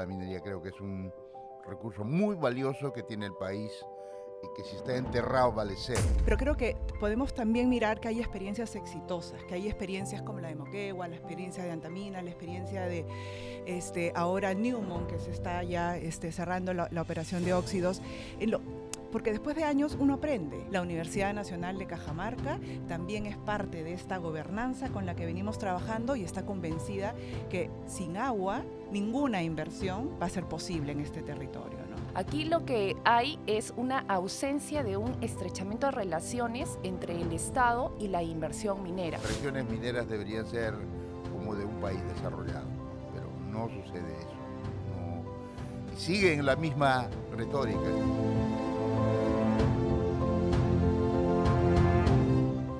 la minería. Creo que es un recurso muy valioso que tiene el país y que si está enterrado vale cero. Pero creo que podemos también mirar que hay experiencias exitosas, que hay experiencias como la de Moquegua, la experiencia de Antamina, la experiencia de ahora Newmont, que se está ya cerrando la operación de óxidos. Porque después de años uno aprende. La Universidad Nacional de Cajamarca también es parte de esta gobernanza con la que venimos trabajando y está convencida que sin agua ninguna inversión va a ser posible en este territorio, ¿no? Aquí lo que hay es una ausencia de un estrechamiento de relaciones entre el Estado y la inversión minera. Las regiones mineras deberían ser como de un país desarrollado, pero no sucede eso. No. Y siguen la misma retórica.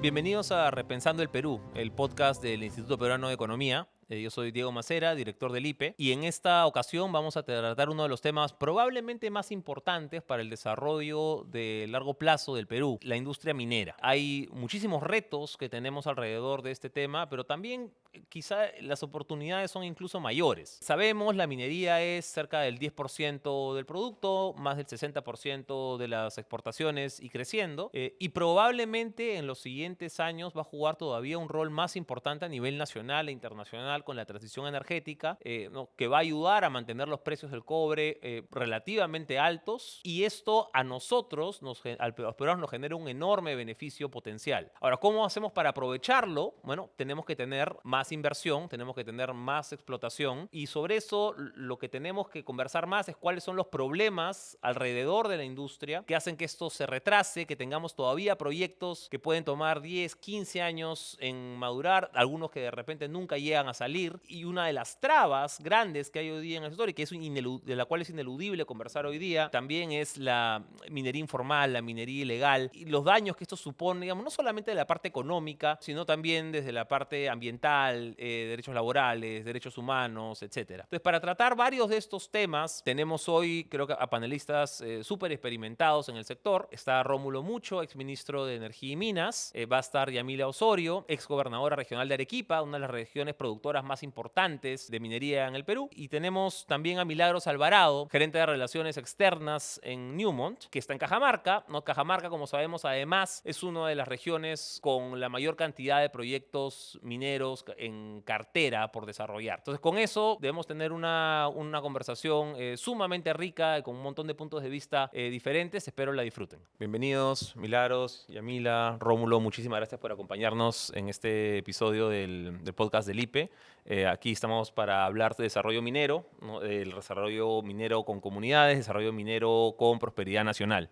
Bienvenidos a Repensando el Perú, el podcast del Instituto Peruano de Economía. Yo soy Diego Macera, director del IPE, y en esta ocasión vamos a tratar uno de los temas probablemente más importantes para el desarrollo de largo plazo del Perú, la industria minera. Hay muchísimos retos que tenemos alrededor de este tema, pero también quizá las oportunidades son incluso mayores. Sabemos, la minería es cerca del 10% del producto, más del 60% de las exportaciones y creciendo, y probablemente en los siguientes años va a jugar todavía un rol más importante a nivel nacional e internacional con la transición energética, que va a ayudar a mantener los precios del cobre relativamente altos, y esto a nosotros, a los peruanos, nos genera un enorme beneficio potencial. Ahora, ¿cómo hacemos para aprovecharlo? Bueno, tenemos que tener más inversión, tenemos que tener más explotación, y sobre eso lo que tenemos que conversar más es cuáles son los problemas alrededor de la industria que hacen que esto se retrase, que tengamos todavía proyectos que pueden tomar 10, 15 años en madurar, algunos que de repente nunca llegan a salir. Y una de las trabas grandes que hay hoy día en el sector, y que es de la cual es ineludible conversar hoy día, también es la minería informal, la minería ilegal, y los daños que esto supone, digamos, no solamente de la parte económica, sino también desde la parte ambiental, derechos laborales, derechos humanos, etcétera. Entonces, para tratar varios de esestos temas, tenemos hoy, creo que a panelistas súper experimentados en el sector. Está Rómulo Mucho, exministro de Energía y Minas. Va a estar Yamila Osorio, exgobernadora regional de Arequipa, una de las regiones productoras más importantes de minería en el Perú. Y tenemos también a Milagros Alvarado, gerente de Relaciones Externas en Newmont, que está en Cajamarca, ¿no? Cajamarca, como sabemos, además, es una de las regiones con la mayor cantidad de proyectos mineros en cartera por desarrollar. Entonces, con eso debemos tener una conversación sumamente rica, con un montón de puntos de vista diferentes. Espero la disfruten. Bienvenidos, Milagros, Yamila, Rómulo, muchísimas gracias por acompañarnos en este episodio del podcast del IPE. Aquí estamos para hablar de desarrollo minero, ¿no? El desarrollo minero con comunidades, desarrollo minero con prosperidad nacional.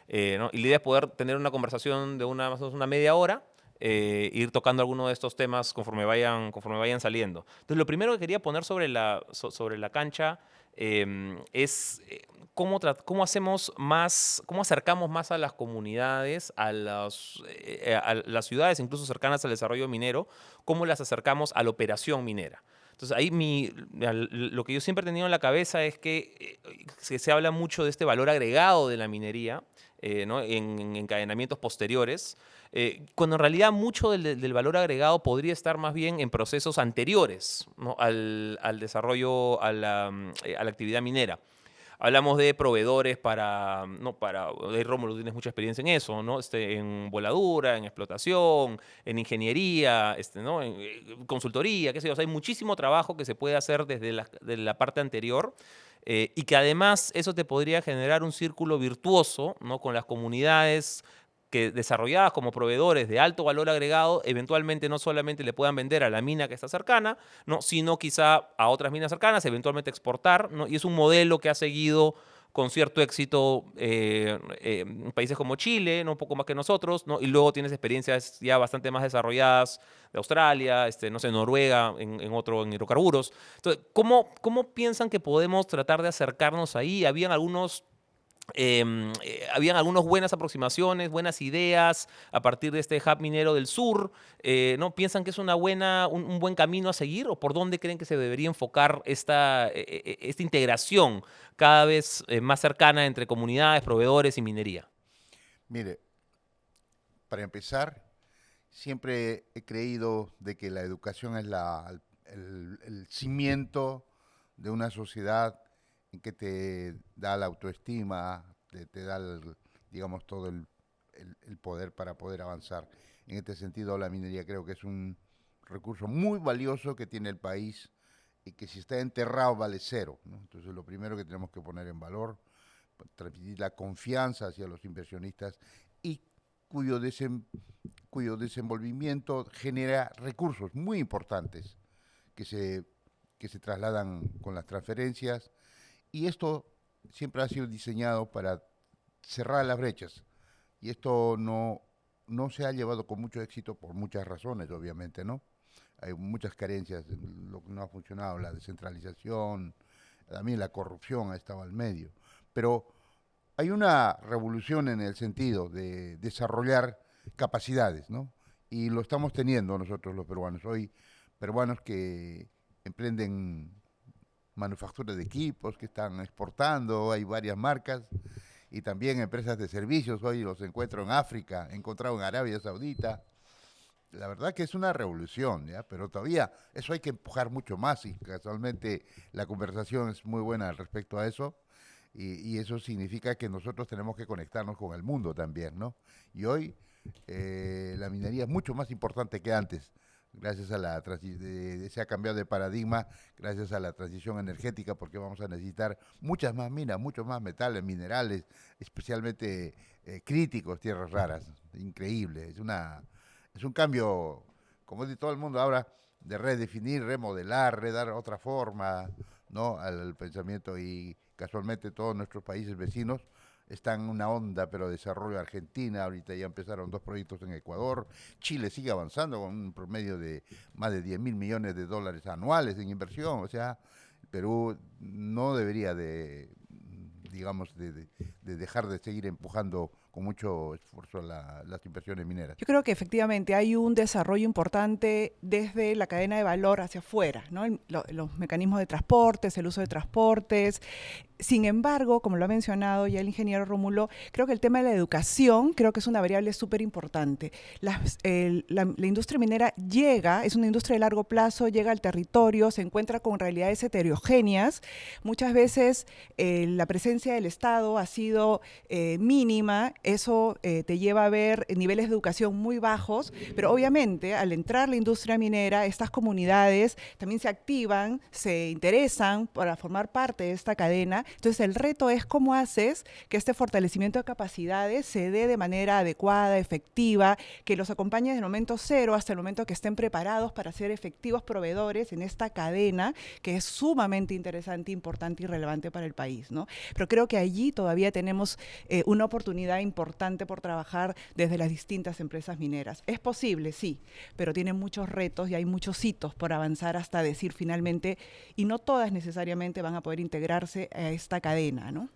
¿No? Y la idea es poder tener una conversación de más o menos una media hora, ir tocando algunos de estos temas conforme vayan saliendo. Entonces, lo primero que quería poner sobre la cancha es cómo acercamos más a las comunidades, a las ciudades incluso cercanas al desarrollo minero, cómo las acercamos a la operación minera. Entonces, ahí lo que yo siempre he tenido en la cabeza es que se habla mucho de este valor agregado de la minería, ¿no? en encadenamientos posteriores, cuando en realidad mucho del valor agregado podría estar más bien en procesos anteriores, ¿no? al desarrollo, a la actividad minera. Hablamos de proveedores Rómulo, tienes mucha experiencia en eso, ¿no? En voladura, en explotación, en ingeniería, ¿no? En consultoría, qué sé yo. O sea, hay muchísimo trabajo que se puede hacer desde la parte anterior, y que además eso te podría generar un círculo virtuoso, ¿no? Con las comunidades que desarrolladas como proveedores de alto valor agregado, eventualmente no solamente le puedan vender a la mina que está cercana, ¿no? Sino quizá a otras minas cercanas, eventualmente exportar, ¿no? Y es un modelo que ha seguido con cierto éxito en países como Chile, ¿no? Un poco más que nosotros, ¿no? Y luego tienes experiencias ya bastante más desarrolladas de Australia, no sé, Noruega, en hidrocarburos. Entonces, ¿cómo piensan que podemos tratar de acercarnos ahí? Habían algunas buenas aproximaciones, buenas ideas a partir de este hub minero del sur, ¿no? ¿Piensan que es un buen camino a seguir, o por dónde creen que se debería enfocar esta integración cada vez más cercana entre comunidades, proveedores y minería? Mire, para empezar, siempre he creído de que la educación es el cimiento de una sociedad en que te da la autoestima, te da, digamos, todo el poder para poder avanzar. En este sentido, la minería creo que es un recurso muy valioso que tiene el país y que si está enterrado vale cero, ¿no? Entonces, lo primero que tenemos que poner en valor, transmitir la confianza hacia los inversionistas y cuyo, cuyo desenvolvimiento genera recursos muy importantes que que se trasladan con las transferencias, y esto siempre ha sido diseñado para cerrar las brechas, y esto no se ha llevado con mucho éxito por muchas razones, obviamente, ¿no? Hay muchas carencias, lo que no ha funcionado, la descentralización, también la corrupción ha estado al medio, pero hay una revolución en el sentido de desarrollar capacidades, ¿no? Y lo estamos teniendo nosotros los peruanos. Hoy, peruanos que emprenden manufactura de equipos, que están exportando, hay varias marcas, y también empresas de servicios. Hoy los encuentro en África, he encontrado en Arabia Saudita. La verdad que es una revolución, ¿ya? Pero todavía eso hay que empujar mucho más, y casualmente la conversación es muy buena al respecto a eso. Y eso significa que nosotros tenemos que conectarnos con el mundo también, ¿no? Y hoy la minería es mucho más importante que antes, gracias a la se ha cambiado de paradigma, gracias a la transición energética, porque vamos a necesitar muchas más minas, muchos más metales, minerales, especialmente críticos, tierras raras. Increíble, es un cambio, como dice todo el mundo ahora, de redefinir, remodelar, redar otra forma, ¿no?, al pensamiento. Y casualmente todos nuestros países vecinos están en una onda, pero de desarrollo. Argentina, ahorita ya empezaron 2 proyectos en Ecuador. Chile sigue avanzando con un promedio de más de 10.000 millones de dólares anuales en inversión. O sea, Perú no debería digamos, de dejar de seguir empujando con mucho esfuerzo las inversiones mineras. Yo creo que efectivamente hay un desarrollo importante desde la cadena de valor hacia afuera, ¿no? Los mecanismos de transportes, el uso de transportes. Sin embargo, como lo ha mencionado ya el ingeniero Rómulo, creo que el tema de la educación creo que es una variable súper importante. La industria minera es una industria de largo plazo, llega al territorio, se encuentra con realidades heterogéneas. Muchas veces la presencia del Estado ha sido mínima. Eso te lleva a ver niveles de educación muy bajos, pero obviamente al entrar la industria minera, estas comunidades también se activan, se interesan para formar parte de esta cadena. Entonces el reto es cómo haces que este fortalecimiento de capacidades se dé de manera adecuada, efectiva, que los acompañe desde el momento cero hasta el momento que estén preparados para ser efectivos proveedores en esta cadena que es sumamente interesante, importante y relevante para el país, ¿no? Pero creo que allí todavía tenemos una oportunidad importante por trabajar desde las distintas empresas mineras. Es posible, sí, pero tiene muchos retos y hay muchos hitos por avanzar hasta decir finalmente, y no todas necesariamente van a poder integrarse a esta cadena, ¿no?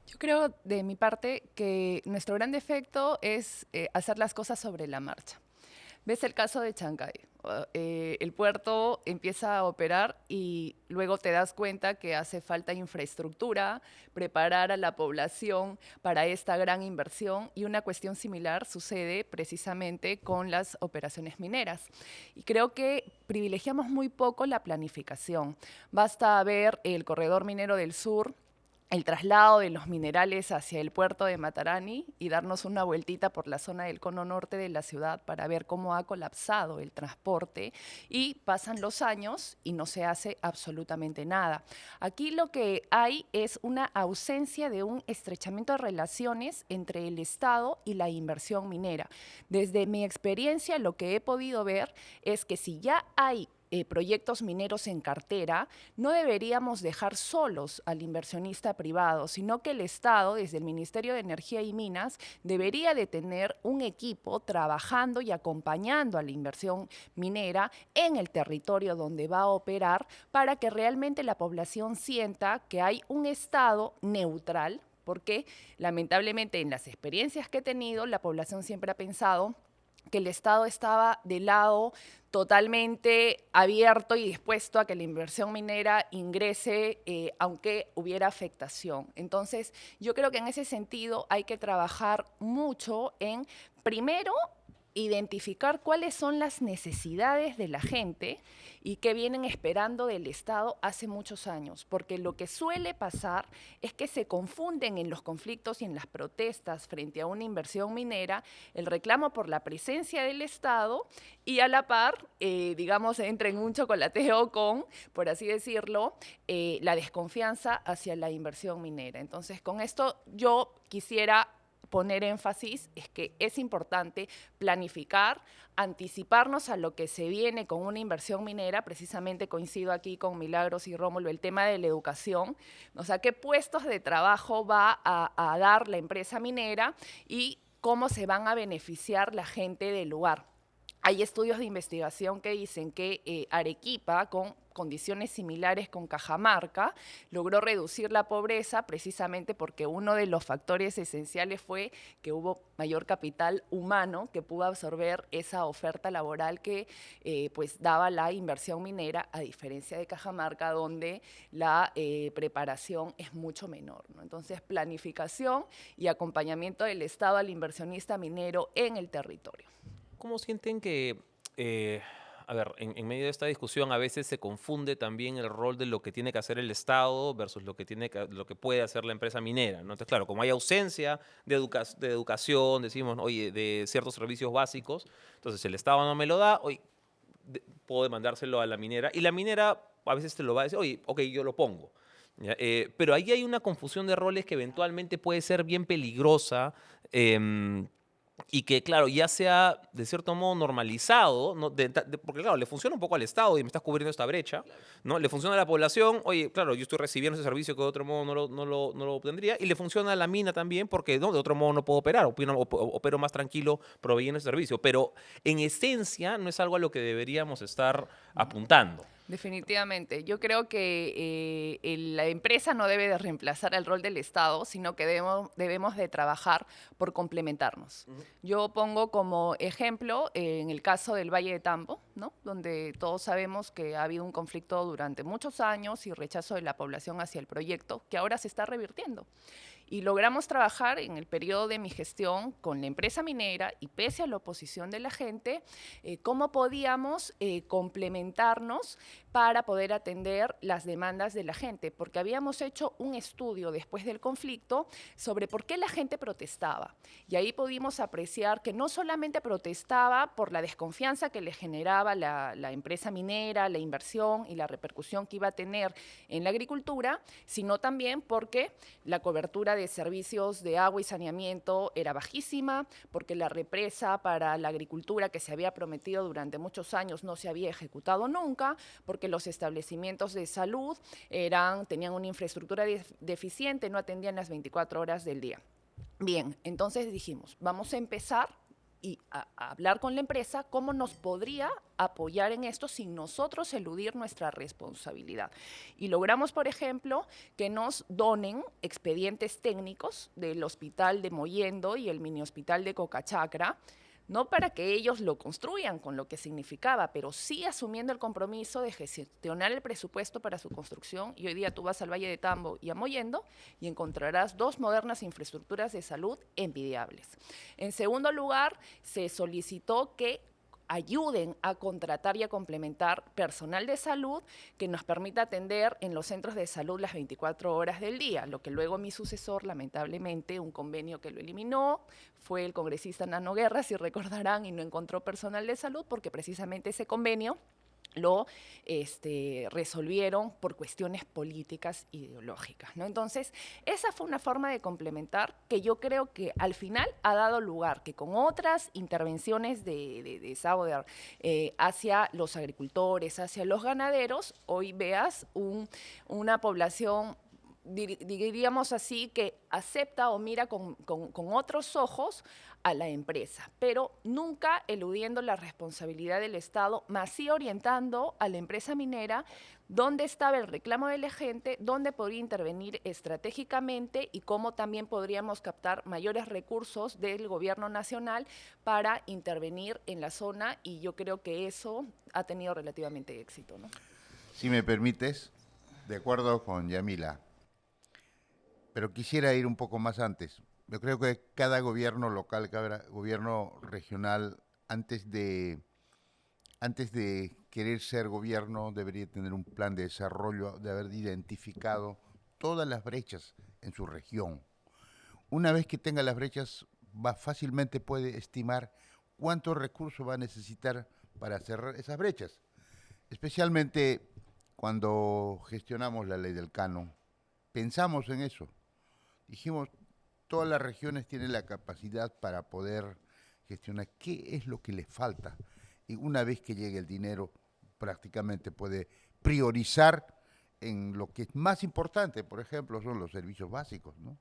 Yo creo, de mi parte, que nuestro gran defecto es hacer las cosas sobre la marcha. Ves el caso de Chancay. El puerto empieza a operar y luego te das cuenta que hace falta infraestructura, preparar a la población para esta gran inversión, y una cuestión similar sucede precisamente con las operaciones mineras. Y creo que privilegiamos muy poco la planificación. Basta ver el corredor minero del sur, el traslado de los minerales hacia el puerto de Matarani y darnos una vueltita por la zona del cono norte de la ciudad para ver cómo ha colapsado el transporte, y pasan los años y no se hace absolutamente nada. Aquí lo que hay es una ausencia de un estrechamiento de relaciones entre el Estado y la inversión minera. Desde mi experiencia, lo que he podido ver es que si ya hay proyectos mineros en cartera, no deberíamos dejar solos al inversionista privado, sino que el Estado, desde el Ministerio de Energía y Minas, debería de tener un equipo trabajando y acompañando a la inversión minera en el territorio donde va a operar, para que realmente la población sienta que hay un Estado neutral, porque lamentablemente en las experiencias que he tenido, la población siempre ha pensado que el Estado estaba del lado totalmente abierto y dispuesto a que la inversión minera ingrese, aunque hubiera afectación. Entonces, yo creo que en ese sentido hay que trabajar mucho en, primero, identificar cuáles son las necesidades de la gente y qué vienen esperando del Estado hace muchos años, porque lo que suele pasar es que se confunden en los conflictos y en las protestas frente a una inversión minera el reclamo por la presencia del Estado y a la par, digamos, entra en un chocolateo con, por así decirlo, la desconfianza hacia la inversión minera. Entonces, con esto yo quisiera poner énfasis es que es importante planificar, anticiparnos a lo que se viene con una inversión minera. Precisamente coincido aquí con Milagros y Rómulo, el tema de la educación, o sea, qué puestos de trabajo va a dar la empresa minera y cómo se van a beneficiar la gente del lugar. Hay estudios de investigación que dicen que Arequipa, con condiciones similares con Cajamarca, logró reducir la pobreza precisamente porque uno de los factores esenciales fue que hubo mayor capital humano que pudo absorber esa oferta laboral que pues daba la inversión minera, a diferencia de Cajamarca, donde la preparación es mucho menor, ¿no? Entonces, planificación y acompañamiento del Estado al inversionista minero en el territorio. ¿Cómo sienten que, a ver, en medio de esta discusión a veces se confunde también el rol de lo que tiene que hacer el Estado versus lo que puede hacer la empresa minera, ¿no? Entonces, claro, como hay ausencia de educación, decimos, oye, de ciertos servicios básicos, entonces el Estado no me lo da, oye, puedo demandárselo a la minera, y la minera a veces te lo va a decir, oye, ok, yo lo pongo. ¿Ya? Pero ahí hay una confusión de roles que eventualmente puede ser bien peligrosa, y que, claro, ya sea de cierto modo normalizado, ¿no? Porque, claro, le funciona un poco al Estado y me estás cubriendo esta brecha, ¿no? Le funciona a la población, oye, claro, yo estoy recibiendo ese servicio que de otro modo no lo obtendría, y le funciona a la mina también porque, ¿no?, de otro modo no puedo operar, opero más tranquilo proveyendo ese servicio. Pero en esencia no es algo a lo que deberíamos estar apuntando. Definitivamente. Yo creo que la empresa no debe de reemplazar el rol del Estado, sino que debemos de trabajar por complementarnos. Yo pongo como ejemplo en el caso del Valle de Tambo, ¿no?, donde todos sabemos que ha habido un conflicto durante muchos años y rechazo de la población hacia el proyecto, que ahora se está revirtiendo. Y logramos trabajar en el periodo de mi gestión con la empresa minera y pese a la oposición de la gente, cómo podíamos complementarnos para poder atender las demandas de la gente, porque habíamos hecho un estudio después del conflicto sobre por qué la gente protestaba. Y ahí pudimos apreciar que no solamente protestaba por la desconfianza que le generaba la empresa minera, la inversión y la repercusión que iba a tener en la agricultura, sino también porque la cobertura de servicios de agua y saneamiento era bajísima, porque la represa para la agricultura que se había prometido durante muchos años no se había ejecutado nunca, porque los establecimientos de salud tenían una infraestructura deficiente, no atendían las 24 horas del día. Bien, entonces dijimos, vamos a empezar y a hablar con la empresa cómo nos podría apoyar en esto sin nosotros eludir nuestra responsabilidad. Y logramos, por ejemplo, que nos donen expedientes técnicos del hospital de Mollendo y el mini hospital de Cocachacra, no para que ellos lo construyan con lo que significaba, pero sí asumiendo el compromiso de gestionar el presupuesto para su construcción. Y hoy día tú vas al Valle de Tambo y a Mollendo y encontrarás 2 modernas infraestructuras de salud envidiables. En segundo lugar, se solicitó que ayuden a contratar y a complementar personal de salud que nos permita atender en los centros de salud las 24 horas del día, lo que luego mi sucesor, lamentablemente, un convenio que lo eliminó, fue el congresista Nano Guerra, si recordarán, y no encontró personal de salud porque precisamente ese convenio lo resolvieron por cuestiones políticas ideológicas, ¿no? Entonces, esa fue una forma de complementar que yo creo que al final ha dado lugar que con otras intervenciones de Sauder hacia los agricultores, hacia los ganaderos, hoy veas una población, diríamos así, que acepta o mira con otros ojos a la empresa, pero nunca eludiendo la responsabilidad del Estado, más sí orientando a la empresa minera dónde estaba el reclamo de la gente, dónde podría intervenir estratégicamente y cómo también podríamos captar mayores recursos del gobierno nacional para intervenir en la zona, y yo creo que eso ha tenido relativamente éxito, ¿no? Si me permites, de acuerdo con Yamila, pero quisiera ir un poco más antes. Yo creo que cada gobierno local, cada gobierno regional antes de, antes de querer ser gobierno, debería tener un plan de desarrollo, de haber identificado todas las brechas en su región. Una vez que tenga las brechas, fácilmente puede estimar cuántos recursos va a necesitar para cerrar esas brechas. Especialmente cuando gestionamos la ley del canon, pensamos en eso. Dijimos, todas las regiones tienen la capacidad para poder gestionar qué es lo que les falta. Y una vez que llegue el dinero, prácticamente puede priorizar en lo que es más importante, por ejemplo, son los servicios básicos, ¿no?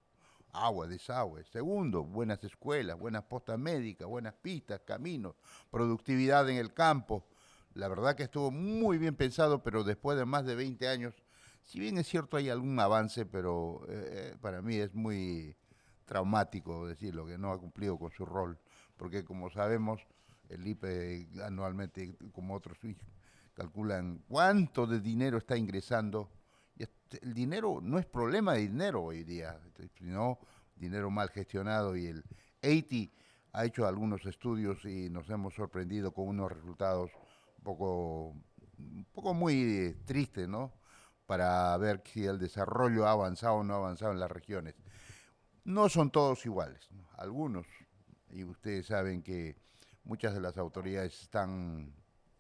Agua, desagüe. Segundo, buenas escuelas, buenas postas médicas, buenas pistas, caminos, productividad en el campo. La verdad que estuvo muy bien pensado, pero después de más de 20 años, si bien es cierto hay algún avance, pero para mí es muy traumático decirlo, que no ha cumplido con su rol, porque como sabemos, el IPE anualmente, como otros, calculan cuánto de dinero está ingresando. Y el dinero no es problema de dinero hoy día, sino dinero mal gestionado. Y el EITI ha hecho algunos estudios y nos hemos sorprendido con unos resultados un poco muy tristes, ¿no? Para ver si el desarrollo ha avanzado o no ha avanzado en las regiones. No son todos iguales, ¿no? Algunos, y ustedes saben que muchas de las autoridades están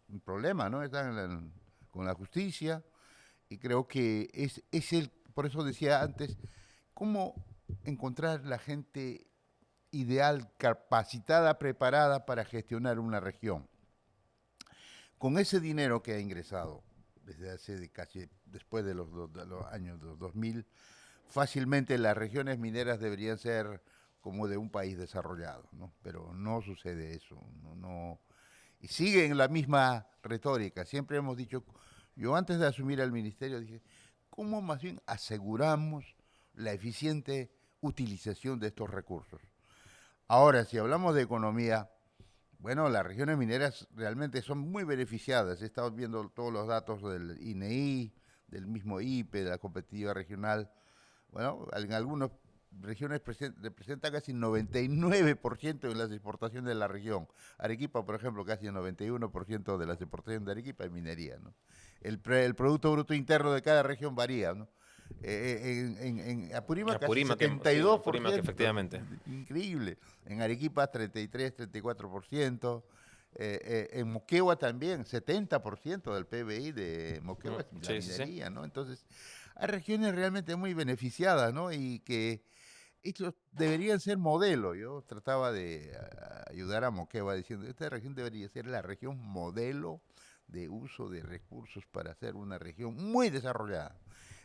en problema, ¿no? Con la justicia, y creo que por eso decía antes, cómo encontrar la gente ideal, capacitada, preparada para gestionar una región. Con ese dinero que ha ingresado desde hace casi después de los años 2000, fácilmente las regiones mineras deberían ser como de un país desarrollado, ¿no? Pero no sucede eso, no. Y siguen la misma retórica. Siempre hemos dicho, yo antes de asumir el ministerio dije, ¿cómo más bien aseguramos la eficiente utilización de estos recursos? Ahora, si hablamos de economía, bueno, las regiones mineras realmente son muy beneficiadas. He estado viendo todos los datos del INEI, del mismo IPE, de la competitividad regional. Bueno, en algunas regiones representa casi 99% de las exportaciones de la región. Arequipa, por ejemplo, casi el 91% de las exportaciones de Arequipa es minería, ¿no? El Producto Bruto Interno de cada región varía, ¿no? En Apurímac casi Apurímac, sí, 72%. Apurímac, efectivamente. Increíble. En Arequipa 33, 34%. En Moquegua también, 70% del PBI de Moquegua es la Sí, sí, sí. minería, ¿no? Entonces, hay regiones realmente muy beneficiadas, ¿no? Y que estos deberían ser modelo. Yo trataba de ayudar a Moquegua diciendo, esta región debería ser la región modelo de uso de recursos para ser una región muy desarrollada.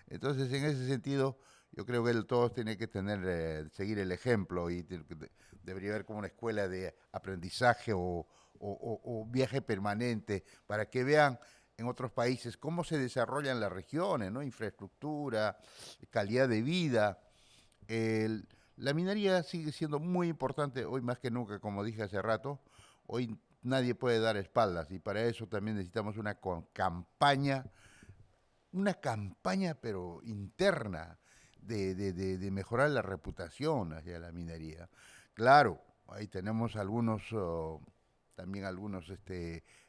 Entonces, en ese sentido, yo creo que todos tienen que seguir el ejemplo y debería haber como una escuela de aprendizaje o viaje permanente para que vean en otros países cómo se desarrollan las regiones, ¿no? Infraestructura, calidad de vida. La minería sigue siendo muy importante hoy más que nunca, como dije hace rato. Hoy nadie puede dar espaldas y para eso también necesitamos una campaña pero interna de mejorar la reputación hacia la minería. Claro, ahí tenemos también algunos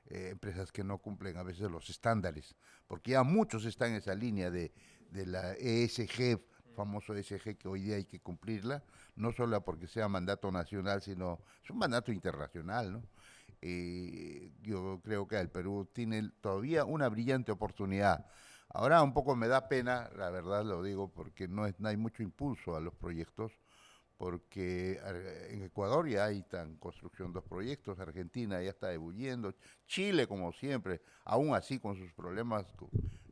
empresas que no cumplen a veces los estándares, porque ya muchos están en esa línea de la ESG, famoso ESG, que hoy día hay que cumplirla, no solo porque sea mandato nacional, sino es un mandato internacional, ¿no? Yo creo que el Perú tiene todavía una brillante oportunidad. Ahora un poco me da pena, la verdad lo digo, porque no hay mucho impulso a los proyectos, porque en Ecuador ya hay en construcción 2 proyectos, Argentina ya está ebulliendo, Chile como siempre, aún así con sus problemas.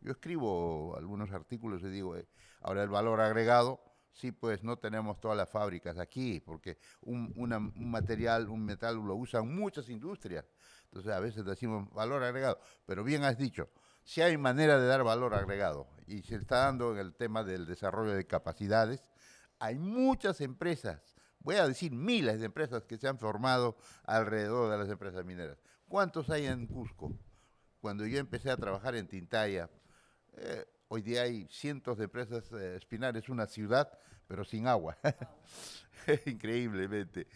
Yo escribo algunos artículos y digo, ahora el valor agregado, sí, pues no tenemos todas las fábricas aquí, porque un metal lo usan muchas industrias, entonces a veces decimos valor agregado, pero bien has dicho, si hay manera de dar valor agregado y se está dando en el tema del desarrollo de capacidades, hay muchas empresas, voy a decir miles de empresas que se han formado alrededor de las empresas mineras. ¿Cuántos hay en Cusco? Cuando yo empecé a trabajar en Tintaya, hoy día hay cientos de presas Espinar, es una ciudad, pero sin agua. Increíblemente.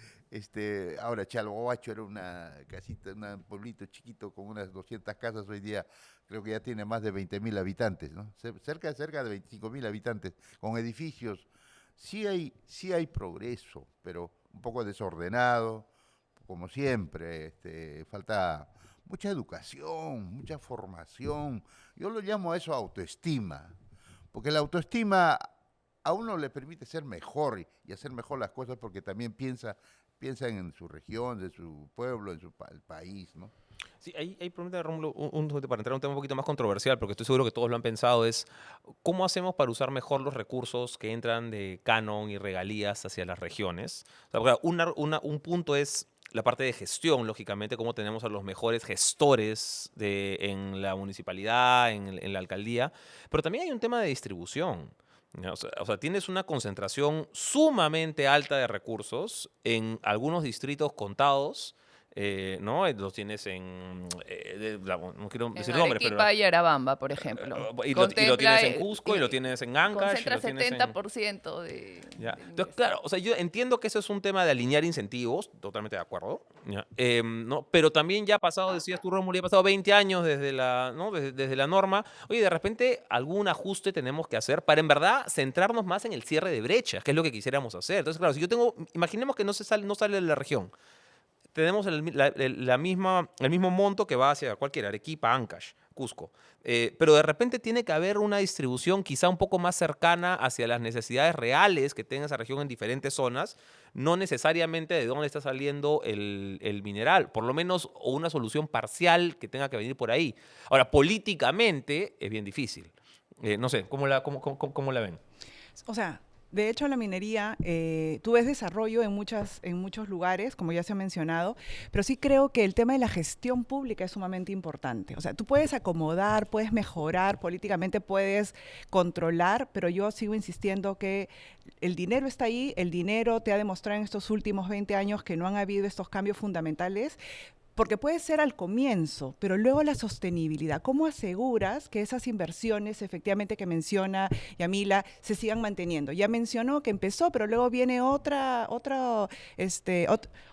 Ahora Chalhuahuacho era una casita, un pueblito chiquito con unas 200 casas, hoy día creo que ya tiene más de 20.000 habitantes, ¿no? Cerca de 25.000 habitantes, con edificios. Sí hay progreso, pero un poco desordenado, como siempre. Falta mucha educación, mucha formación. Yo lo llamo a eso autoestima, porque la autoestima a uno le permite ser mejor y hacer mejor las cosas porque también piensa en su región, en su pueblo, en el país, ¿no? Sí, hay pregunta de Rómulo, para entrar a un tema un poquito más controversial, porque estoy seguro que todos lo han pensado, es ¿cómo hacemos para usar mejor los recursos que entran de canon y regalías hacia las regiones? O sea, un punto es la parte de gestión, lógicamente, cómo tenemos a los mejores gestores en la municipalidad, en la alcaldía, pero también hay un tema de distribución. ¿Ya? O sea, tienes una concentración sumamente alta de recursos en algunos distritos contados, ¿no? Los tienes no quiero decir nombres, pero... Arequipa y Arabamba, por ejemplo. Y lo tienes en Cusco, y lo tienes en Ancash. Concentra y lo tienes 70% de... Ya. del Entonces, ingreso. claro, o sea, yo entiendo que eso es un tema de alinear incentivos, totalmente de acuerdo, ¿ya? ¿No? Pero también ya ha pasado, decías tú, Rómulo, ya ha pasado 20 años desde ¿no? desde la norma. Oye, de repente algún ajuste tenemos que hacer para en verdad centrarnos más en el cierre de brechas, que es lo que quisiéramos hacer. Entonces, claro, si yo imaginemos que no sale de la región, tenemos el mismo monto que va hacia cualquiera, Arequipa, Ancash, Cusco. Pero de repente tiene que haber una distribución quizá un poco más cercana hacia las necesidades reales que tenga esa región en diferentes zonas, no necesariamente de dónde está saliendo el mineral, por lo menos o una solución parcial que tenga que venir por ahí. Ahora, políticamente es bien difícil. No sé, ¿cómo la ven? O sea, de hecho, la minería, tú ves desarrollo en muchos lugares, como ya se ha mencionado, pero sí creo que el tema de la gestión pública es sumamente importante. O sea, tú puedes acomodar, puedes mejorar, políticamente puedes controlar, pero yo sigo insistiendo que el dinero está ahí, el dinero te ha demostrado en estos últimos 20 años que no han habido estos cambios fundamentales, porque puede ser al comienzo, pero luego la sostenibilidad. ¿Cómo aseguras que esas inversiones, efectivamente, que menciona Yamila, se sigan manteniendo? Ya mencionó que empezó, pero luego viene otra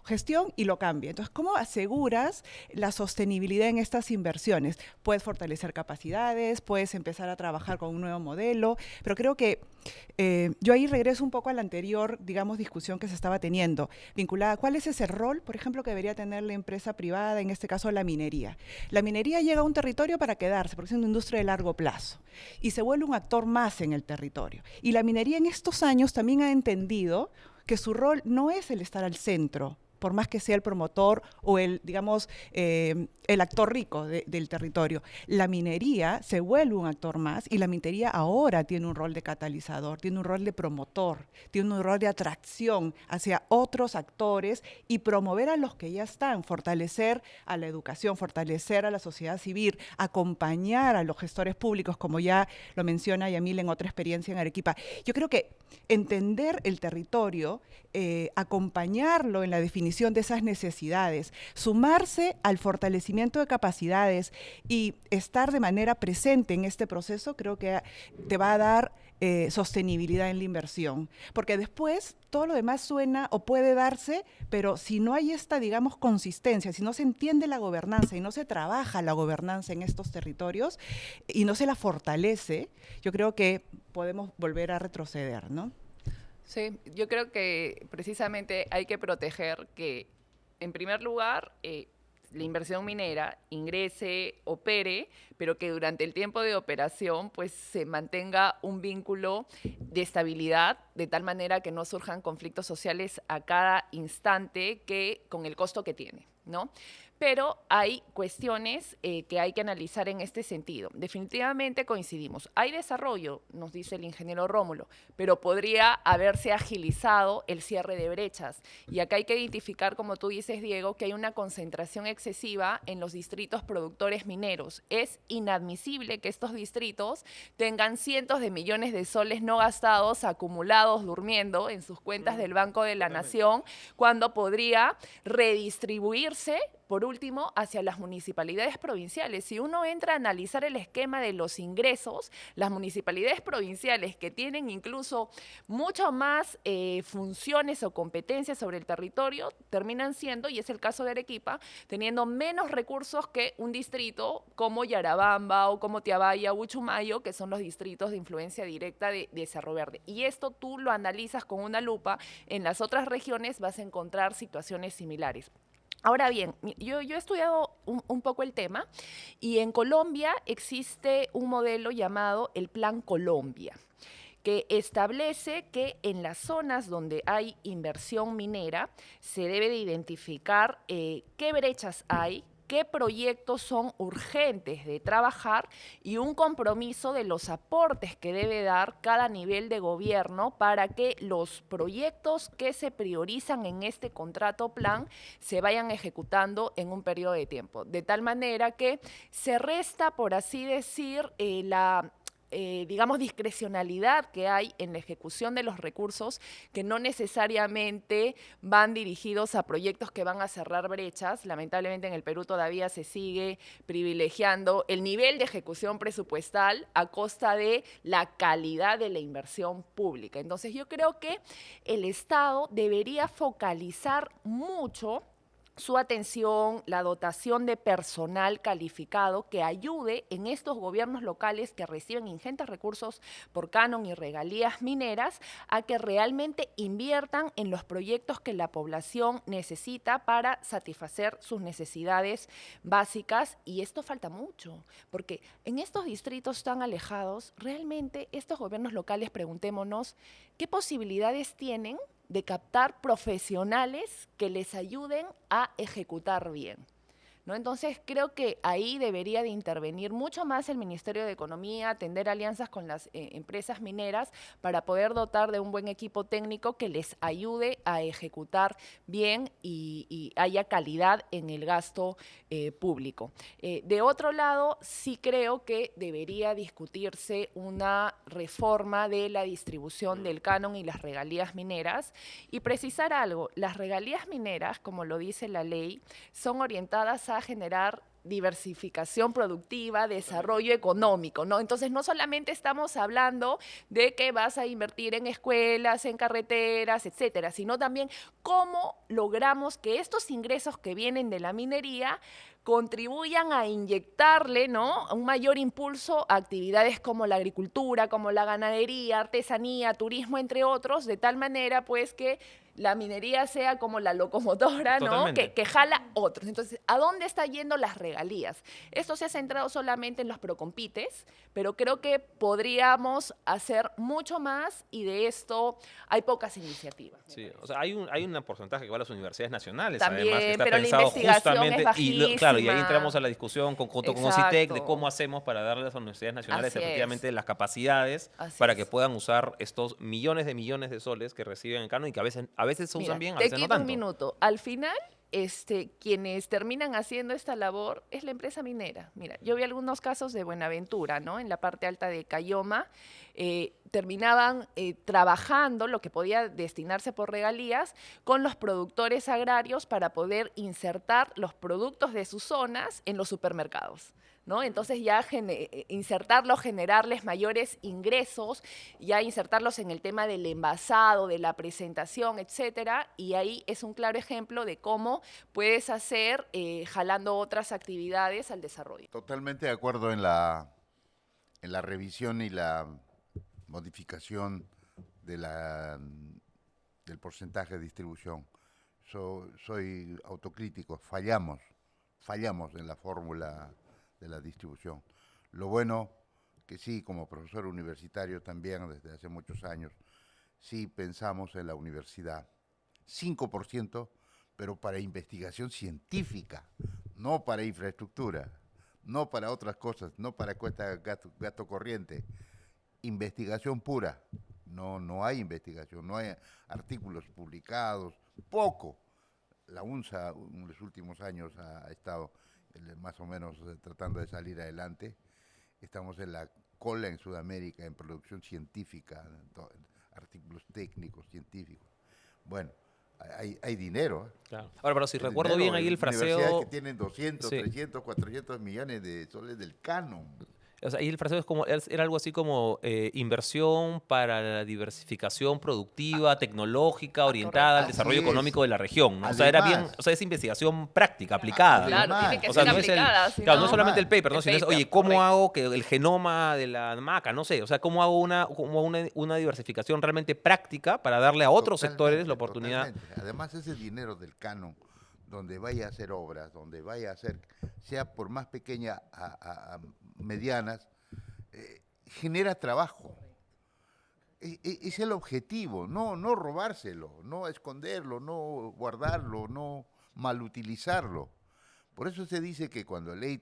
gestión y lo cambia. Entonces, ¿cómo aseguras la sostenibilidad en estas inversiones? Puedes fortalecer capacidades, puedes empezar a trabajar con un nuevo modelo, pero creo que yo ahí regreso un poco a la anterior, digamos, discusión que se estaba teniendo, vinculada a cuál es ese rol, por ejemplo, que debería tener la empresa privada, en este caso la minería. La minería llega a un territorio para quedarse, porque es una industria de largo plazo, y se vuelve un actor más en el territorio. Y la minería en estos años también ha entendido que su rol no es el estar al centro, por más que sea el promotor o el actor rico del territorio. La minería se vuelve un actor más y la minería ahora tiene un rol de catalizador, tiene un rol de promotor, tiene un rol de atracción hacia otros actores y promover a los que ya están, fortalecer a la educación, fortalecer a la sociedad civil, acompañar a los gestores públicos, como ya lo menciona Yamil en otra experiencia en Arequipa. Yo creo que entender el territorio, acompañarlo en la definición de esas necesidades, sumarse al fortalecimiento de capacidades y estar de manera presente en este proceso, creo que te va a dar sostenibilidad en la inversión. Porque después todo lo demás suena o puede darse, pero si no hay esta, digamos, consistencia, si no se entiende la gobernanza y no se trabaja la gobernanza en estos territorios y no se la fortalece, yo creo que podemos volver a retroceder, ¿no? Sí, yo creo que precisamente hay que proteger que, en primer lugar, la inversión minera ingrese, opere, pero que durante el tiempo de operación pues se mantenga un vínculo de estabilidad, de tal manera que no surjan conflictos sociales a cada instante con el costo que tiene, ¿no? Pero hay cuestiones que hay que analizar en este sentido. Definitivamente coincidimos. Hay desarrollo, nos dice el ingeniero Rómulo, pero podría haberse agilizado el cierre de brechas. Y acá hay que identificar, como tú dices, Diego, que hay una concentración excesiva en los distritos productores mineros. Es inadmisible que estos distritos tengan cientos de millones de soles no gastados, acumulados, durmiendo en sus cuentas del Banco de la Nación, cuando podría redistribuirse irse, por último, hacia las municipalidades provinciales. Si uno entra a analizar el esquema de los ingresos, las municipalidades provinciales que tienen incluso mucho más funciones o competencias sobre el territorio, terminan siendo, y es el caso de Arequipa, teniendo menos recursos que un distrito como Yarabamba o como Tiabaya o Uchumayo, que son los distritos de influencia directa de Cerro Verde. Y esto tú lo analizas con una lupa, en las otras regiones vas a encontrar situaciones similares. Ahora bien, yo he estudiado un poco el tema y en Colombia existe un modelo llamado el Plan Colombia, que establece que en las zonas donde hay inversión minera se debe de identificar qué brechas hay, qué proyectos son urgentes de trabajar y un compromiso de los aportes que debe dar cada nivel de gobierno para que los proyectos que se priorizan en este contrato plan se vayan ejecutando en un periodo de tiempo. De tal manera que se resta, por así decir, digamos, discrecionalidad que hay en la ejecución de los recursos que no necesariamente van dirigidos a proyectos que van a cerrar brechas. Lamentablemente en el Perú todavía se sigue privilegiando el nivel de ejecución presupuestal a costa de la calidad de la inversión pública. Entonces yo creo que el Estado debería focalizar mucho su atención, la dotación de personal calificado que ayude en estos gobiernos locales que reciben ingentes recursos por canon y regalías mineras a que realmente inviertan en los proyectos que la población necesita para satisfacer sus necesidades básicas. Y esto falta mucho, porque en estos distritos tan alejados, realmente estos gobiernos locales, preguntémonos, ¿qué posibilidades tienen de captar profesionales que les ayuden a ejecutar bien? ¿No? Entonces, creo que ahí debería de intervenir mucho más el Ministerio de Economía, tender alianzas con las empresas mineras para poder dotar de un buen equipo técnico que les ayude a ejecutar bien y haya calidad en el gasto público. De otro lado, sí creo que debería discutirse una reforma de la distribución del canon y las regalías mineras y precisar algo, las regalías mineras, como lo dice la ley, son orientadas a generar diversificación productiva, desarrollo económico, ¿no? Entonces, no solamente estamos hablando de que vas a invertir en escuelas, en carreteras, etcétera, sino también cómo logramos que estos ingresos que vienen de la minería contribuyan a inyectarle, ¿no?, un mayor impulso a actividades como la agricultura, como la ganadería, artesanía, turismo, entre otros, de tal manera, pues, que la minería sea como la locomotora, ¿no?, que jala otros. Entonces, ¿a dónde están yendo las regalías? Esto se ha centrado solamente en los procompites, pero creo que podríamos hacer mucho más y de esto hay pocas iniciativas. Sí, o sea, hay un porcentaje que va a las universidades nacionales, también, además, que está pero pensado la investigación justamente, es bajísima. claro, y ahí entramos a la discusión con OCITEC de cómo hacemos para darle a las universidades nacionales Así efectivamente es. las capacidades Así para es. que puedan usar estos millones de soles que reciben en canon y que a veces se usan bien, a te veces no quito un tanto. minuto. Al final, quienes terminan haciendo esta labor es la empresa minera. Mira, yo vi algunos casos de Buenaventura, ¿no?, en la parte alta de Cayoma, terminaban trabajando lo que podía destinarse por regalías con los productores agrarios para poder insertar los productos de sus zonas en los supermercados, ¿no? Entonces ya insertarlos, generarles mayores ingresos, ya insertarlos en el tema del envasado, de la presentación, etcétera, y ahí es un claro ejemplo de cómo puedes hacer jalando otras actividades al desarrollo. Totalmente de acuerdo en la revisión y la modificación de del porcentaje de distribución. Soy autocrítico, fallamos en la fórmula de la distribución. Lo bueno que sí, como profesor universitario también desde hace muchos años, sí pensamos en la universidad. 5%, pero para investigación científica, no para infraestructura, no para otras cosas, no para gasto corriente. Investigación pura. No hay investigación, no hay artículos publicados, poco. La UNSA en los últimos años ha estado más o menos tratando de salir adelante. Estamos en la cola en Sudamérica en producción científica, artículos técnicos, científicos. Bueno, hay dinero. Claro. Ahora, pero si Hay recuerdo dinero. bien ahí el Universidades fraseo... que tienen 200, Sí. 300, 400 millones de soles del canon. O sea, ahí el fraseo es como, era algo así como inversión para la diversificación productiva, tecnológica, orientada al Así desarrollo es. económico de la región, ¿no? O sea, era bien, Además- o sea, es investigación práctica, aplicada, ¿no? Claro, Además, tiene que O sea, ser no es aplicada. si claro, no no- es solamente el paper, ¿no? El Sino es, paper, oye, ¿cómo correcto. hago que el genoma de la maca, no sé, o sea, cómo hago una diversificación realmente práctica para darle a otros sectores la oportunidad? Totalmente. Además, ese dinero del canon, donde vaya a hacer obras, donde vaya a hacer, sea por más pequeña a medianas, genera trabajo. Es el objetivo, no robárselo, no esconderlo, no guardarlo, no malutilizarlo. Por eso se dice que cuando el ley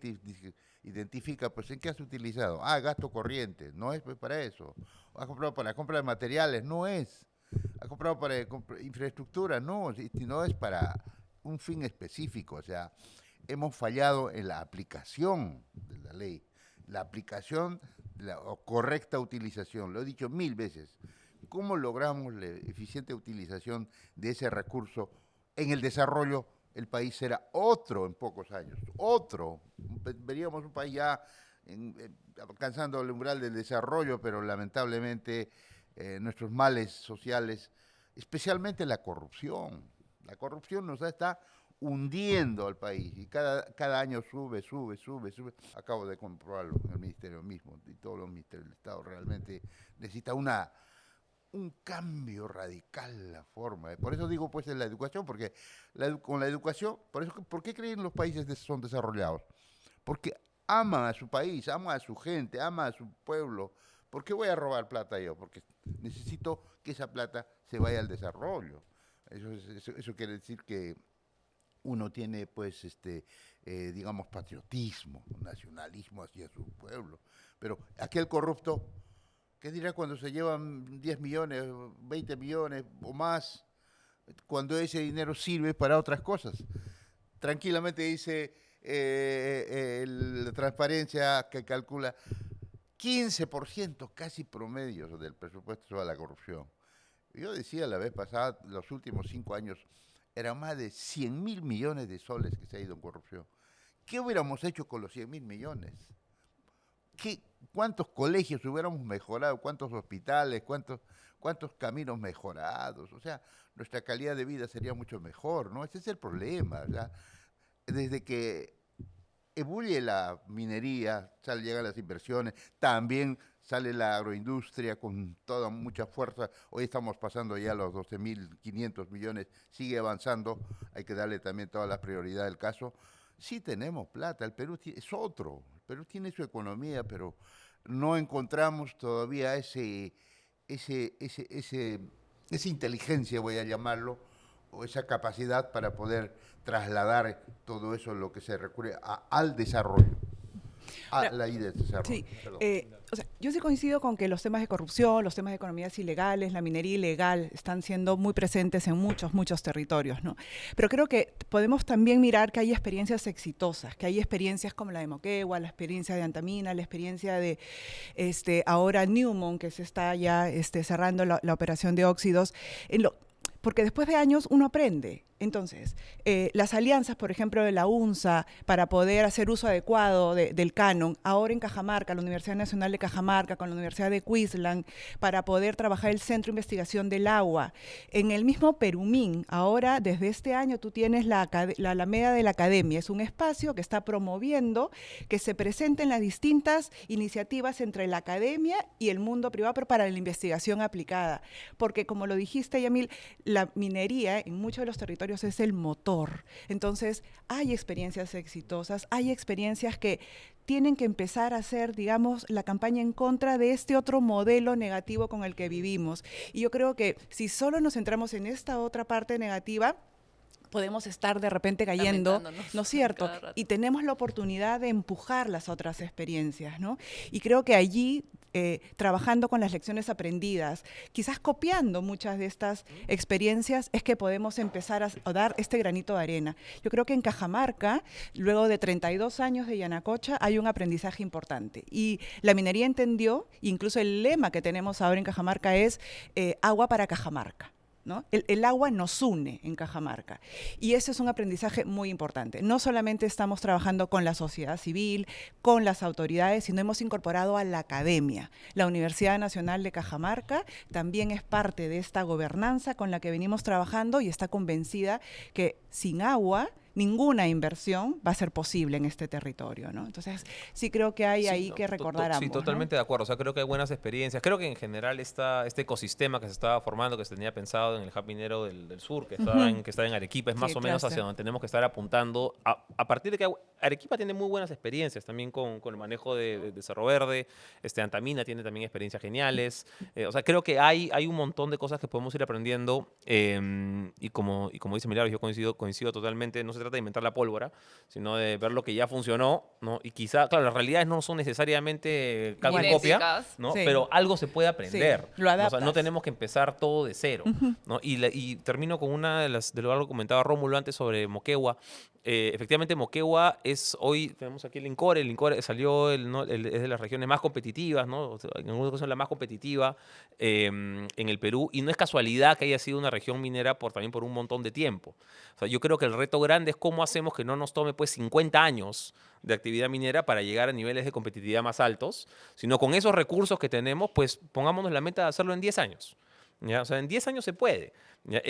identifica, pues, ¿en qué has utilizado? Gasto corriente, no es pues para eso. ¿Has comprado para compra de materiales? No es. ¿Has comprado para infraestructura? No, sino es para un fin específico. O sea, hemos fallado en la aplicación de la ley, la aplicación, correcta utilización. Lo he dicho 1000 veces. ¿Cómo logramos la eficiente utilización de ese recurso en el desarrollo? El país será otro en pocos años, otro. Veríamos un país ya alcanzando el umbral del desarrollo, pero lamentablemente nuestros males sociales, especialmente la corrupción nos está hundiendo al país y cada año sube. Acabo de comprobarlo en el ministerio mismo y todos los ministerios del Estado. Realmente necesita un cambio radical en la forma. Por eso digo, pues, en la educación, porque con la educación, ¿por qué creen los países son desarrollados? Porque aman a su país, aman a su gente, aman a su pueblo. ¿Por qué voy a robar plata yo? Porque necesito que esa plata se vaya al desarrollo. Eso quiere decir que uno tiene, pues, digamos, patriotismo, nacionalismo hacia su pueblo. Pero aquel corrupto, ¿qué dirá cuando se llevan 10 millones, 20 millones o más, cuando ese dinero sirve para otras cosas? Tranquilamente dice la transparencia que calcula 15% casi promedio del presupuesto se va a la corrupción. Yo decía la vez pasada, los últimos 5 años, eran más de 100.000 millones de soles que se ha ido en corrupción. ¿Qué hubiéramos hecho con los 100.000 millones? ¿Cuántos colegios hubiéramos mejorado? ¿Cuántos hospitales? ¿Cuántos caminos mejorados? O sea, nuestra calidad de vida sería mucho mejor, ¿no? Ese es el problema, ¿verdad? Desde que ebulle la minería, llegan las inversiones, también sale la agroindustria con toda mucha fuerza. Hoy estamos pasando ya a los 12.500 millones, sigue avanzando, hay que darle también toda la prioridad del caso. Sí tenemos plata, el Perú es otro, el Perú tiene su economía, pero no encontramos todavía esa inteligencia, voy a llamarlo, o esa capacidad para poder trasladar todo eso, lo que se recurre al desarrollo, a la idea de desarrollo. Sí, o sea, yo sí coincido con que los temas de corrupción, los temas de economías ilegales, la minería ilegal están siendo muy presentes en muchos territorios, ¿no? Pero creo que podemos también mirar que hay experiencias exitosas, que hay experiencias como la de Moquegua, la experiencia de Antamina, la experiencia de ahora Newmont, que se está ya cerrando la operación de óxidos, porque después de años uno aprende. Entonces, las alianzas, por ejemplo, de la UNSA, para poder hacer uso adecuado del canon, ahora en Cajamarca, la Universidad Nacional de Cajamarca, con la Universidad de Queensland, para poder trabajar el Centro de Investigación del Agua. En el mismo Perumín, ahora, desde este año, tú tienes la Alameda de la Academia. Es un espacio que está promoviendo que se presenten las distintas iniciativas entre la academia y el mundo privado, pero para la investigación aplicada. Porque, como lo dijiste, Yamil, la minería en muchos de los territorios es el motor. Entonces, hay experiencias exitosas, hay experiencias que tienen que empezar a hacer, digamos, la campaña en contra de este otro modelo negativo con el que vivimos. Y yo creo que si solo nos centramos en esta otra parte negativa, podemos estar de repente cayendo, ¿no es cierto? Y tenemos la oportunidad de empujar las otras experiencias, ¿no? Y creo que allí, trabajando con las lecciones aprendidas, quizás copiando muchas de estas experiencias, es que podemos empezar a dar este granito de arena. Yo creo que en Cajamarca, luego de 32 años de Yanacocha, hay un aprendizaje importante. Y la minería entendió, incluso el lema que tenemos ahora en Cajamarca es agua para Cajamarca, ¿no? El agua nos une en Cajamarca y ese es un aprendizaje muy importante. No solamente estamos trabajando con la sociedad civil, con las autoridades, sino hemos incorporado a la academia. La Universidad Nacional de Cajamarca también es parte de esta gobernanza con la que venimos trabajando y está convencida que sin agua ninguna inversión va a ser posible en este territorio, ¿no? Entonces, sí creo que hay ahí que recordar ambos, sí, totalmente de acuerdo. O sea, creo que hay buenas experiencias. Creo que en general este ecosistema que se estaba formando, que se tenía pensado en el hub minero del sur, que está en Arequipa, es más o menos hacia donde tenemos que estar apuntando. A partir de que Arequipa tiene muy buenas experiencias también con el manejo de Cerro Verde. Antamina tiene también experiencias geniales. O sea, creo que hay un montón de cosas que podemos ir aprendiendo. Y como dice Milagros, yo coincido totalmente. No se trata de inventar la pólvora, sino de ver lo que ya funcionó, ¿no? Y quizá, claro, las realidades no son necesariamente calco y copia, ¿no? Sí. Pero algo se puede aprender. Sí, lo O sea, no adaptas. tenemos que empezar todo de cero, ¿no? Y termino con una de lo que comentaba Rómulo antes sobre Moquegua. Efectivamente, Moquegua es hoy, tenemos aquí el INCORE salió es de las regiones más competitivas, ¿no? O sea, en algunos casos la más competitiva en el Perú, y no es casualidad que haya sido una región minera también por un montón de tiempo. O sea, yo creo que el reto grande es cómo hacemos que no nos tome pues 50 años de actividad minera para llegar a niveles de competitividad más altos, sino con esos recursos que tenemos, pues pongámonos la meta de hacerlo en 10 años. ¿Ya? O sea, en 10 años se puede. ¿Ya?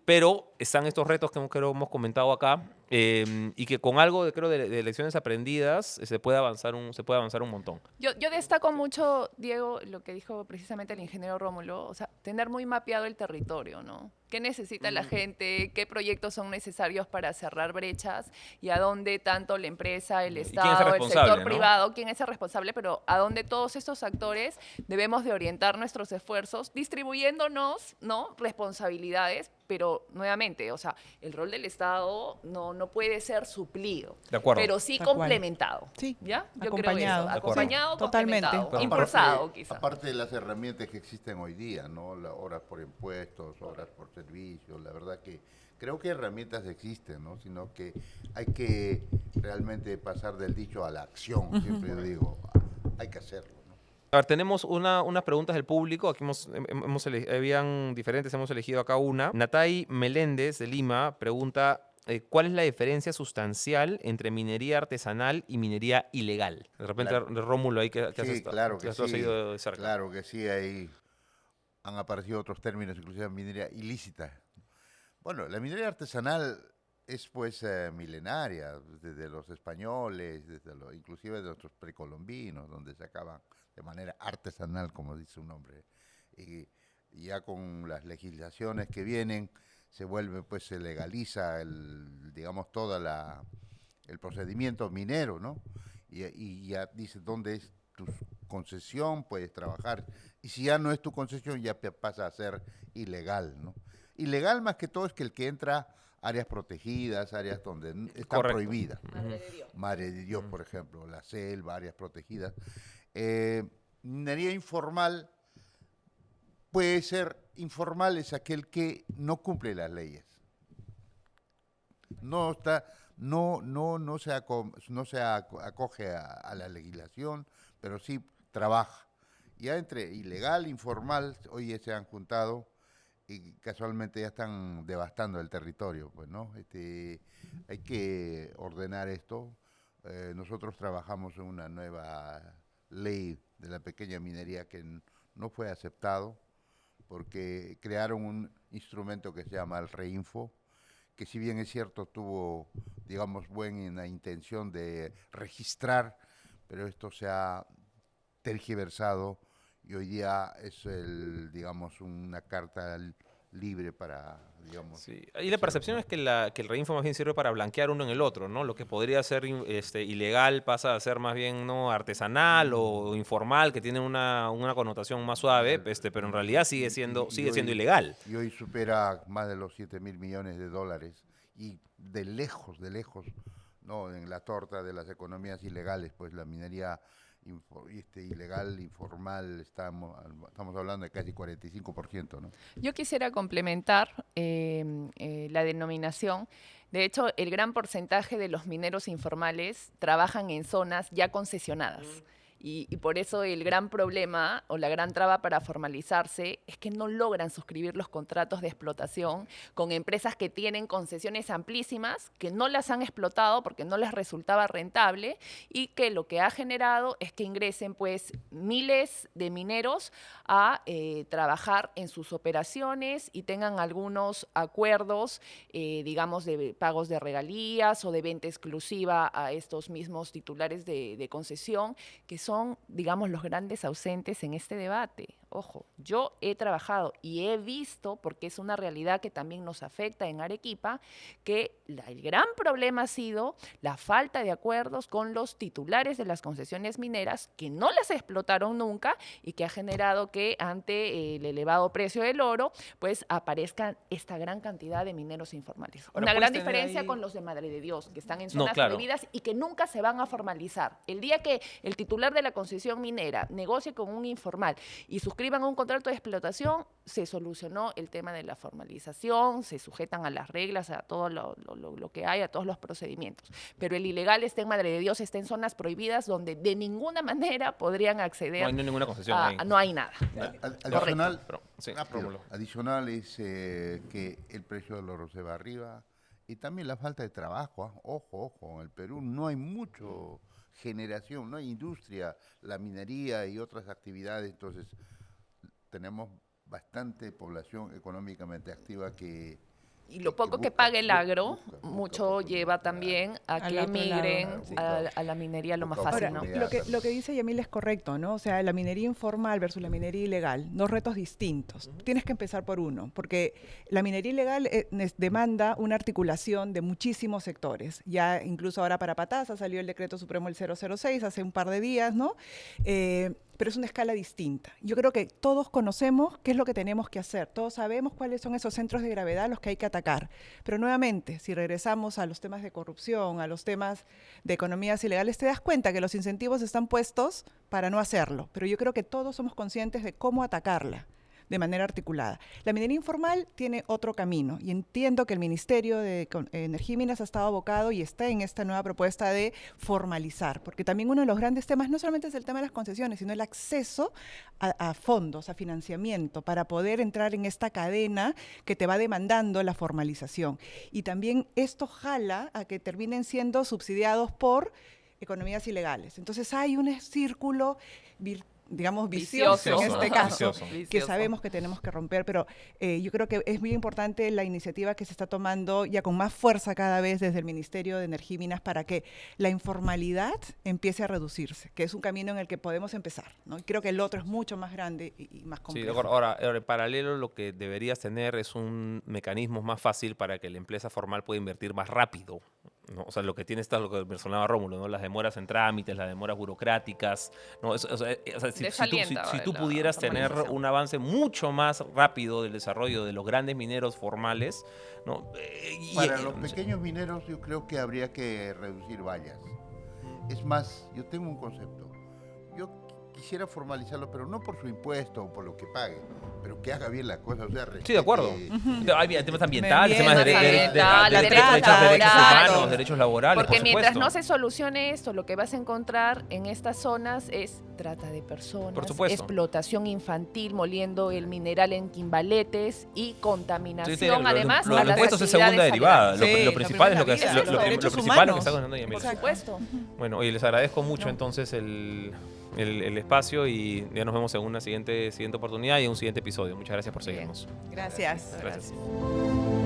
Pero están estos retos que hemos comentado acá, y que con algo, creo, de lecciones aprendidas se puede avanzar un montón. Yo destaco mucho, Diego, lo que dijo precisamente el ingeniero Rómulo, o sea, tener muy mapeado el territorio, ¿no? ¿Qué necesita la gente? ¿Qué proyectos son necesarios para cerrar brechas? ¿Y a dónde tanto la empresa, el quién es el Estado, el responsable, sector ¿no? privado, quién es el responsable? Pero a dónde todos estos actores debemos de orientar nuestros esfuerzos, distribuyéndonos, ¿no? Responsabilidades, pero nuevamente, o sea, el rol del Estado no puede ser suplido, De acuerdo. pero sí Tal cual. complementado. Sí, ¿Ya? Yo acompañado. creo eso. De acuerdo. Acompañado, Totalmente. complementado, Pero impulsado quizá. aparte de las herramientas que existen hoy día, ¿no? Horas por impuestos, horas por servicios, la verdad que creo que herramientas existen, ¿no? Sino que hay que realmente pasar del dicho a la acción, siempre yo digo, hay que hacerlo, ¿no? A ver, tenemos unas preguntas del público. Aquí habían diferentes, hemos elegido acá una. Natay Meléndez, de Lima, pregunta: ¿cuál es la diferencia sustancial entre minería artesanal y minería ilegal? De repente, Claro. Rómulo, ahí que has Sí, estado, claro que has seguido de cerca. claro que sí, ahí han aparecido otros términos, inclusive minería ilícita. Bueno, la minería artesanal es pues milenaria, desde los españoles, inclusive de nuestros precolombinos, donde sacaban de manera artesanal, como dice su nombre, y ya con las legislaciones que vienen, se vuelve, pues se legaliza digamos, el procedimiento minero, ¿no? Y ya dice dónde es tu concesión, puedes trabajar, y si ya no es tu concesión, ya pasa a ser ilegal, ¿no? Ilegal más que todo es que el que entra a áreas protegidas, áreas donde están Correcto. prohibidas. Madre de Dios. Madre de Dios, por ejemplo, la selva, áreas protegidas. Minería informal puede ser, informal es aquel que no cumple las leyes. No se acoge a la legislación, pero sí trabaja. Ya entre ilegal, informal, hoy se han juntado y casualmente ya están devastando el territorio, pues, ¿no? Hay que ordenar esto. Nosotros trabajamos en una nueva ley de la pequeña minería que no fue aceptado porque crearon un instrumento que se llama el Reinfo, que si bien es cierto tuvo, digamos, buena intención de registrar, pero esto se ha tergiversado y hoy día es digamos, una carta libre para, digamos... Sí. Y la percepción es que el Reinfo más bien sirve para blanquear uno en el otro, ¿no? Lo que podría ser ilegal pasa a ser más bien, ¿no?, artesanal o informal, que tiene una connotación más suave, pero en realidad sigue siendo ilegal. Y hoy supera más de los 7.000 millones de dólares y de lejos, ¿no?, en la torta de las economías ilegales, pues la minería ilegal, informal, estamos hablando de casi 45%, ¿no? Yo quisiera complementar la denominación. De hecho, el gran porcentaje de los mineros informales trabajan en zonas ya concesionadas. Y por eso el gran problema o la gran traba para formalizarse es que no logran suscribir los contratos de explotación con empresas que tienen concesiones amplísimas, que no las han explotado porque no les resultaba rentable y que lo que ha generado es que ingresen pues miles de mineros a trabajar en sus operaciones y tengan algunos acuerdos, digamos, de pagos de regalías o de venta exclusiva a estos mismos titulares de concesión, que son, digamos, los grandes ausentes en este debate. Ojo, yo he trabajado y he visto, porque es una realidad que también nos afecta en Arequipa, que el gran problema ha sido la falta de acuerdos con los titulares de las concesiones mineras que no las explotaron nunca y que ha generado que ante el elevado precio del oro, pues aparezcan esta gran cantidad de mineros informales. Ahora, Una puedes gran tener diferencia ahí- con los de Madre de Dios, que están en No, zonas claro. prohibidas y que nunca se van a formalizar. El día que el titular de la concesión minera negocie con un informal y suscriban un contrato de explotación, se solucionó el tema de la formalización, se sujetan a las reglas, a todo lo que hay, a todos los procedimientos. Pero el ilegal está en Madre de Dios, está en zonas prohibidas donde de ninguna manera podrían acceder. No hay ninguna concesión a- ahí. no hay nada. Adicional, Pero, sí, rápido, Rómulo. adicional es que el precio del oro se va arriba y también la falta de trabajo. Ojo, en el Perú no hay mucho generación, no hay industria, la minería y otras actividades, entonces tenemos bastante población económicamente activa que... Y lo poco que busca, paga el agro, busca mucho oportunidades. lleva también a Al que otro migren lado. Sí, a, claro. a la minería lo más Busca fácil, Ahora, ¿no? oportunidades. lo que dice Yamil es correcto, ¿no? O sea, la minería informal versus la minería ilegal, dos retos distintos. Tienes que empezar por uno, porque la minería ilegal demanda una articulación de muchísimos sectores. Ya incluso ahora para Patasa salió el decreto supremo el 006 hace un par de días, ¿no? Pero es una escala distinta. Yo creo que todos conocemos qué es lo que tenemos que hacer, todos sabemos cuáles son esos centros de gravedad a los que hay que atacar. Pero nuevamente, si regresamos a los temas de corrupción, a los temas de economías ilegales, te das cuenta que los incentivos están puestos para no hacerlo. Pero yo creo que todos somos conscientes de cómo atacarla de manera articulada. La minería informal tiene otro camino y entiendo que el Ministerio de Energía y Minas ha estado abocado y está en esta nueva propuesta de formalizar, porque también uno de los grandes temas no solamente es el tema de las concesiones, sino el acceso a fondos, a financiamiento, para poder entrar en esta cadena que te va demandando la formalización. Y también esto jala a que terminen siendo subsidiados por economías ilegales. Entonces hay un círculo digamos, vicioso en Vicioso. este caso, Vicioso. que Vicioso. sabemos que tenemos que romper, pero yo creo que es muy importante la iniciativa que se está tomando ya con más fuerza cada vez desde el Ministerio de Energía y Minas para que la informalidad empiece a reducirse, que es un camino en el que podemos empezar, ¿no? Y creo que el otro es mucho más grande y más Sí, complejo. de acuerdo. Ahora, en paralelo, lo que deberías tener es un mecanismo más fácil para que la empresa formal pueda invertir más rápido, ¿no? O sea, lo que tiene está lo que mencionaba Rómulo, ¿no? Las demoras en trámites, las demoras burocráticas, ¿no? Desalienta Si tú la pudieras tener formalización. un avance mucho más rápido del desarrollo de los grandes mineros formales, ¿no? Para los pequeños mineros yo creo que habría que reducir vallas. Es más, yo tengo un concepto. Yo quisiera formalizarlo, pero no por su impuesto o por lo que pague, pero que haga bien la cosa. O sea, Sí, de acuerdo. respete, Hay temas ambientales, temas de Ambientales, derechos laborales. humanos, derechos laborales, Porque por mientras supuesto. no se solucione esto, lo que vas a encontrar en estas zonas es trata de personas, Por supuesto. explotación infantil, moliendo el mineral en quimbaletes y contaminación, Sí, sí, además, los a las impuestos es segunda actividades derivada. ilegales. Sí, Lo la principal es lo que primera lo vida, los principal derechos es lo que está humanos. contando Yamil. Por supuesto. Bueno, oye, les agradezco mucho entonces el espacio y ya nos vemos en una siguiente oportunidad y en un siguiente episodio. Muchas gracias por Bien. seguirnos. Gracias. Gracias. Gracias.